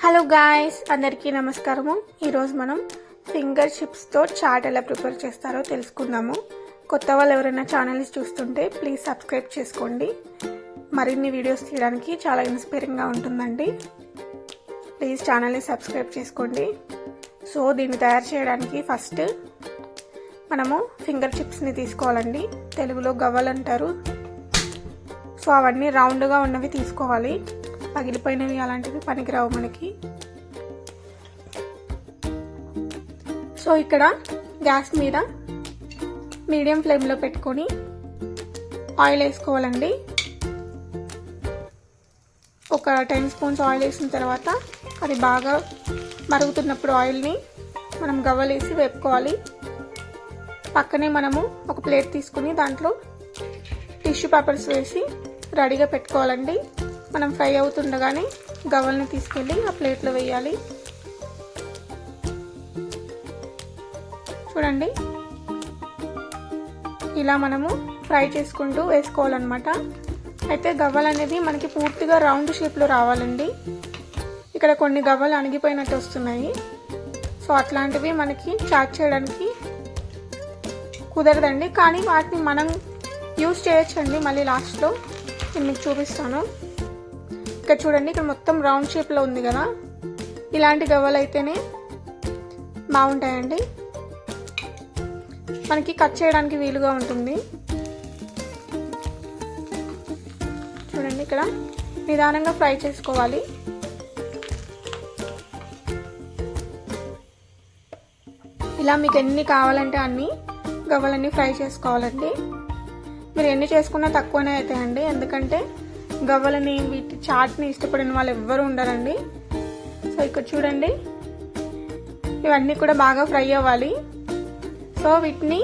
Hello guys, అందరికీ నమస్కారము. ఈరోజు మనం ఫింగర్ చిప్స్తో చాట్ ఎలా ప్రిపేర్ చేస్తారో తెలుసుకుందాము. కొత్త వాళ్ళు ఎవరైనా ఛానల్స్ చూస్తుంటే ప్లీజ్ సబ్స్క్రైబ్ చేసుకోండి. మరిన్ని వీడియోస్ తీయడానికి చాలా ఇన్స్పైరింగ్గా ఉంటుందండి. ప్లీజ్ ఛానల్ని సబ్స్క్రైబ్ చేసుకోండి. సో దీన్ని తయారు చేయడానికి ఫస్ట్ మనము ఫింగర్ చిప్స్ని తీసుకోవాలండి. తెలుగులో గవ్వలు అంటారు. సో అవన్నీ రౌండ్గా ఉన్నవి తీసుకోవాలి. పగిలిపోయినవి అలాంటివి పనికిరావు మనకి. సో ఇక్కడ గ్యాస్ మీద మీడియం ఫ్లేమ్లో పెట్టుకొని ఆయిల్ వేసుకోవాలండి. ఒక 10 స్పూన్స్ ఆయిల్ వేసిన తర్వాత అది బాగా మరుగుతున్నప్పుడు ఆయిల్ని మనం గవ్వలేసి వేపుకోవాలి. పక్కనే మనము ఒక ప్లేట్ తీసుకుని దాంట్లో టిష్యూ పేపర్స్ వేసి రెడీగా పెట్టుకోవాలండి. మనం ఫ్రై అవుతుండగానే గవ్వల్ని తీసుకెళ్ళి ఆ ప్లేట్లో వేయాలి. చూడండి, ఇలా మనము ఫ్రై చేసుకుంటూ వేసుకోవాలన్నమాట. అయితే గవ్వలు అనేది మనకి పూర్తిగా రౌండ్ షేప్లో రావాలండి. ఇక్కడ కొన్ని గవ్వలు అణిగిపోయినట్టు వస్తున్నాయి. సో అట్లాంటివి మనకి చాట్ చేయడానికి కుదరదండి. కానీ వాటిని మనం యూజ్ చేయొచ్చండి. మళ్ళీ లాస్ట్లో నేను మీకు చూపిస్తాను. ఇక్కడ చూడండి, ఇక్కడ మొత్తం రౌండ్ షేప్లో ఉంది కదా, ఇలాంటి గవ్వలు అయితేనే బాగుంటాయండి. మనకి కట్ చేయడానికి వీలుగా ఉంటుంది. చూడండి, ఇక్కడ నిదానంగా ఫ్రై చేసుకోవాలి. ఇలా మీకు ఎన్ని కావాలంటే అన్ని గవ్వలన్నీ ఫ్రై చేసుకోవాలండి. మీరు ఎన్ని చేసుకున్నా తక్కువనే అవుతాయండి. ఎందుకంటే గవ్వలని వీటి చాట్ని ఇష్టపడిన వాళ్ళు ఎవ్వరూ ఉండరండి. సో ఇక్కడ చూడండి, ఇవన్నీ కూడా బాగా ఫ్రై అవ్వాలి. సో వీటిని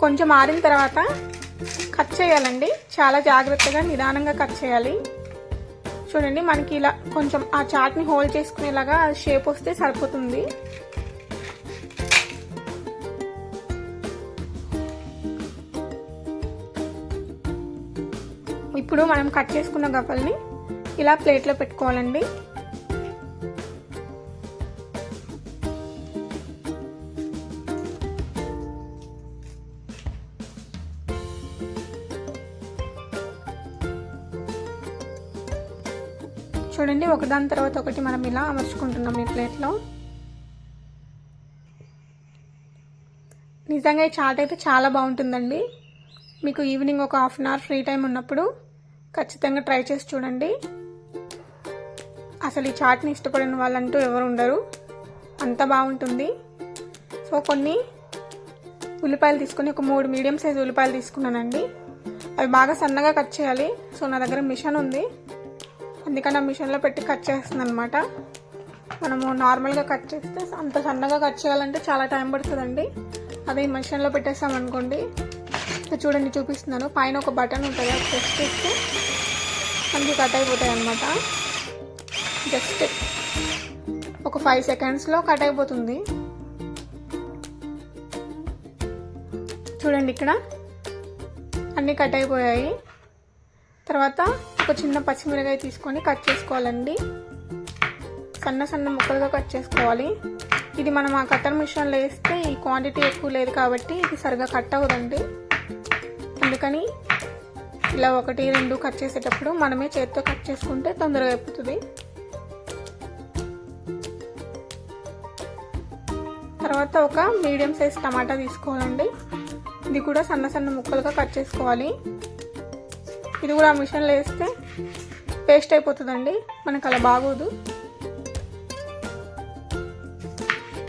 కొంచెం ఆరిన తర్వాత కట్ చేయాలండి. చాలా జాగ్రత్తగా నిదానంగా కట్ చేయాలి. చూడండి, మనకి ఇలా కొంచెం ఆ చాట్ని హోల్డ్ చేసుకునేలాగా షేప్ వస్తే సరిపోతుంది. ఇప్పుడు మనం కట్ చేసుకున్న గవ్వల్ని ఇలా ప్లేట్లో పెట్టుకోవాలండి. చూడండి, ఒకదాని తర్వాత ఒకటి మనం ఇలా అమర్చుకుంటున్నాం ఈ ప్లేట్లో. నిజంగా ఈ చాట్ అయితే చాలా బాగుంటుందండి. మీకు ఈవినింగ్ ఒక half an hour free time ఉన్నప్పుడు ఖచ్చితంగా ట్రై చేసి చూడండి. అసలు ఈ చాట్ని ఇష్టపడిన వాళ్ళంటూ ఎవరు ఉండరు, అంత బాగుంటుంది. సో కొన్ని ఉల్లిపాయలు తీసుకొని ఒక 3 మీడియం సైజ్ ఉల్లిపాయలు తీసుకున్నానండి. అవి బాగా సన్నగా కట్ చేయాలి. సో నా దగ్గర మిషన్ ఉంది, అందుకని ఆ మిషన్లో పెట్టి కట్ చేస్తుంది అనమాట. మనము నార్మల్గా కట్ చేస్తే అంత సన్నగా కట్ చేయాలంటే చాలా టైం పడుతుందండి. అదే మిషన్లో పెట్టేస్తామనుకోండి. చూడండి, చూపిస్తున్నాను. పైన ఒక బటన్ ఉంటుంది, అది ప్రెస్ చేస్తే మనకి కట్ అయిపోతాయి అన్నమాట. జస్ట్ ఒక 5 సెకండ్స్లో కట్ అయిపోతుంది. చూడండి, ఇక్కడ అన్నీ కట్ అయిపోయాయి. తర్వాత ఒక చిన్న పచ్చిమిరకాయ తీసుకొని కట్ చేసుకోవాలండి. సన్న సన్న ముక్కలుగా కట్ చేసుకోవాలి. ఇది మనం ఆ కట్టర్ మిషన్లో వేస్తే ఈ క్వాంటిటీ ఎక్కువ లేదు కాబట్టి ఇది సరిగా కట్ అవ్వదండి. అందుకని ఇలా 1, 2 కట్ చేసేటప్పుడు మనమే చేతితో కట్ చేసుకుంటే తొందరగా అయిపోతుంది. తర్వాత ఒక మీడియం సైజ్ టమాటా తీసుకోవాలండి. ఇది కూడా సన్న సన్న ముక్కలుగా కట్ చేసుకోవాలి. ఇది కూడా ఆ మిషన్లో వేస్తే పేస్ట్ అయిపోతుందండి, మనకు అలా బాగోదు.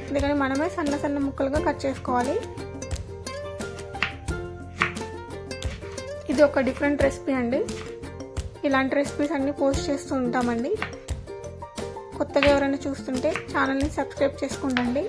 అందుకని మనమే సన్న సన్న ముక్కలుగా కట్ చేసుకోవాలి. ఇది ఒక డిఫరెంట్ రెసిపీ అండి. ఇలాంటి రెసిపీస్ అన్నీ పోస్ట్ చేస్తూ ఉంటామండి. కొత్తగా ఎవరైనా చూస్తుంటే ఛానల్ని సబ్స్క్రైబ్ చేసుకోండి.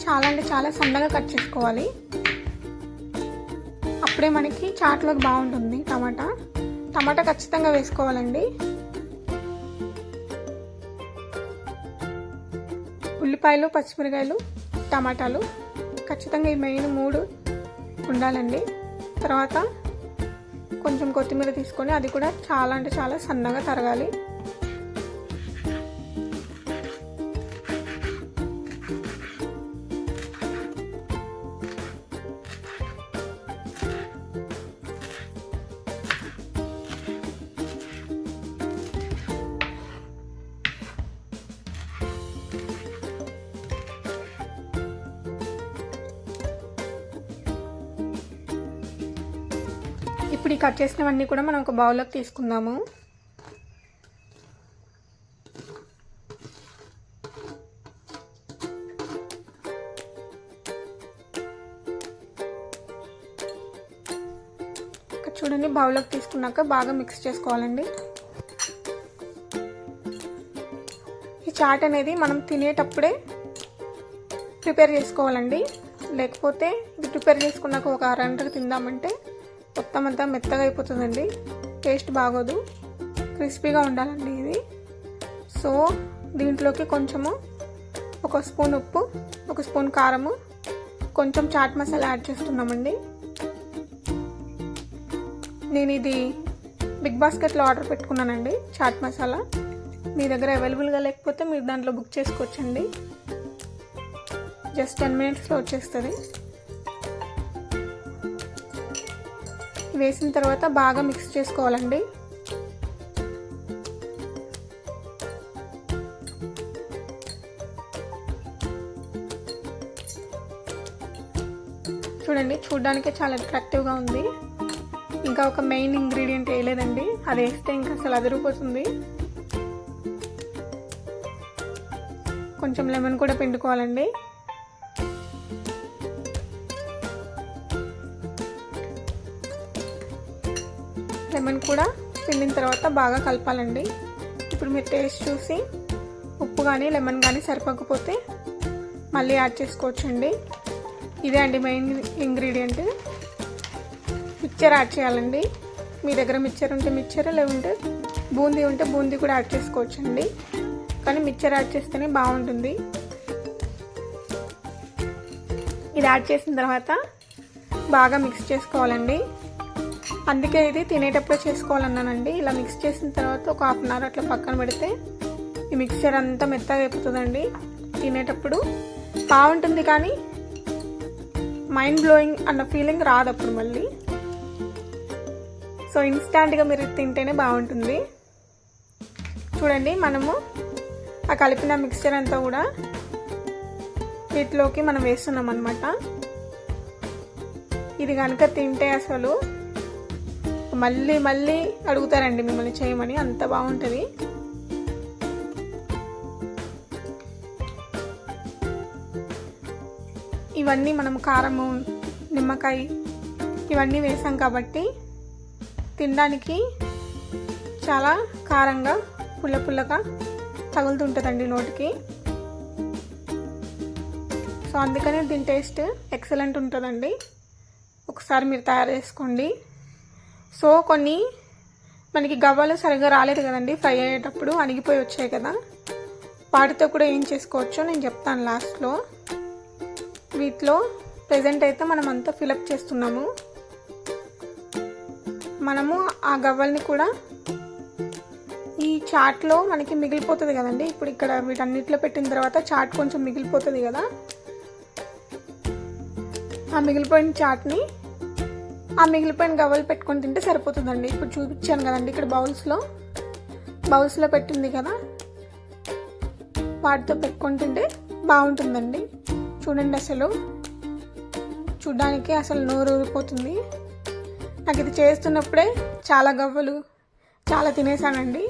చాలా అంటే చాలా సన్నగా కట్ చేసుకోవాలి. అప్పుడే మనకి చాట్లోకి బాగుంటుంది టమాటా. టమాటా ఖచ్చితంగా వేసుకోవాలండి. ఉల్లిపాయలు, పచ్చిమిరకాయలు, టమాటాలు ఖచ్చితంగా ఈ మెయిన్ 3 ఉండాలండి. తర్వాత కొంచెం కొత్తిమీర తీసుకొని అది కూడా చాలా అంటే చాలా సన్నగా తరగాలి. ఇప్పుడు ఈ కట్ చేసినవన్నీ కూడా మనం ఒక బౌల్లోకి తీసుకుందాము. చూడండి, బౌల్లోకి తీసుకున్నాక బాగా మిక్స్ చేసుకోవాలండి. ఈ చాట్ అనేది మనం తినేటప్పుడే ప్రిపేర్ చేసుకోవాలండి. లేకపోతే ఇది ప్రిపేర్ చేసుకున్నాక ఒక అరగంటకు తిందామంటే మొత్తం అంతా మెత్తగా అయిపోతుందండి, టేస్ట్ బాగోదు. క్రిస్పీగా ఉండాలండి ఇది. సో దీంట్లోకి కొంచెము 1 స్పూన్ ఉప్పు, 1 స్పూన్ కారము, కొంచెం చాట్ మసాలా యాడ్ చేస్తున్నామండి. నేను ఇది బిగ్ బాస్కెట్లో ఆర్డర్ పెట్టుకున్నానండి చాట్ మసాలా. మీ దగ్గర అవైలబుల్గా లేకపోతే మీరు దాంట్లో బుక్ చేసుకోవచ్చండి. జస్ట్ 10 మినిట్స్లో వచ్చేస్తుంది. వేసిన తర్వాత బాగా మిక్స్ చేసుకోవాలండి. చూడండి, చూడడానికే చాలా అట్రాక్టివ్గా ఉంది. ఇంకా ఒక మెయిన్ ఇంగ్రీడియంట్ వేయలేదండి, అది వేస్తే ఇంకా అసలు అదిరిపోతుంది. కొంచెం లెమన్ కూడా పిండుకోవాలండి. లెమన్ కూడా పిండిన తర్వాత బాగా కలపాలండి. ఇప్పుడు మీరు టేస్ట్ చూసి ఉప్పు కానీ లెమన్ కానీ సరిపోకపోతే మళ్ళీ యాడ్ చేసుకోవచ్చండి. ఇదే అండి మెయిన్ ఇంగ్రీడియంట్. మిక్చర్ యాడ్ చేయాలండి. మీ దగ్గర మిక్చర్ ఉంటే మిక్చర్, లేకుంటే బూందీ ఉంటే బూందీ కూడా యాడ్ చేసుకోవచ్చండి. కానీ మిక్చర్ యాడ్ చేస్తేనే బాగుంటుంది. ఇది యాడ్ చేసిన తర్వాత బాగా మిక్స్ చేసుకోవాలండి. అందుకే ఇది తినేటప్పుడే చేసుకోవాలన్నానండి. ఇలా మిక్స్ చేసిన తర్వాత ఒక 1/2 అవర్ అట్లా పక్కన పెడితే ఈ మిక్చర్ అంతా మెత్తగా అయిపోతుందండి. తినేటప్పుడు బాగుంటుంది, కానీ మైండ్ బ్లోయింగ్ అన్న ఫీలింగ్ రాదు అప్పుడు మళ్ళీ. సో ఇన్స్టాంట్గా మీరు తింటేనే బాగుంటుంది. చూడండి, మనము ఆ కలిపిన మిక్చర్ అంతా కూడా వీటిలోకి మనం వేస్తున్నాం అన్నమాట. ఇది కనుక తింటే అసలు మళ్ళీ మళ్ళీ అడుగుతారండి మిమ్మల్ని చేయమని, అంత బాగుంటుంది. ఇవన్నీ మనం కారము, నిమ్మకాయ ఇవన్నీ వేసాం కాబట్టి తినడానికి చాలా కారంగా పుల్ల పుల్లగా తగులుతుంటుందండి నోటికి. సో అందుకనే దీని టేస్ట్ ఎక్సలెంట్ ఉంటుందండి. ఒకసారి మీరు తయారు చేసుకోండి. సో కొన్ని మనకి గవ్వలు సరిగ్గా రాలేదు కదండి, ఫ్రై అయ్యేటప్పుడు అణిగిపోయి వచ్చాయి కదా, వాటితో కూడా ఏం చేసుకోవచ్చో నేను చెప్తాను లాస్ట్లో. వీటిలో ప్రెజెంట్ అయితే మనం అంతా ఫిలప్ చేస్తున్నాము. మనము ఆ గవ్వల్ని కూడా ఈ చాట్లో మనకి మిగిలిపోతుంది కదండి. ఇప్పుడు ఇక్కడ వీటన్నిటిలో పెట్టిన తర్వాత చాట్ కొంచెం మిగిలిపోతుంది కదా, ఆ మిగిలిపోయిన చాట్ని ఆ మిగిలిపోయిన గవ్వలు పెట్టుకొని తింటే సరిపోతుందండి. ఇప్పుడు చూపించాను కదండి, ఇక్కడ బౌల్స్లో పెట్టింది కదా, వాటితో పెట్టుకొని తింటే బాగుంటుందండి. చూడండి, అసలు చూడ్డానికి అసలు నోరు ఊరిపోతుంది. నాకు ఇది చేస్తున్నప్పుడే చాలా గవ్వలు చాలా తినేసానండి.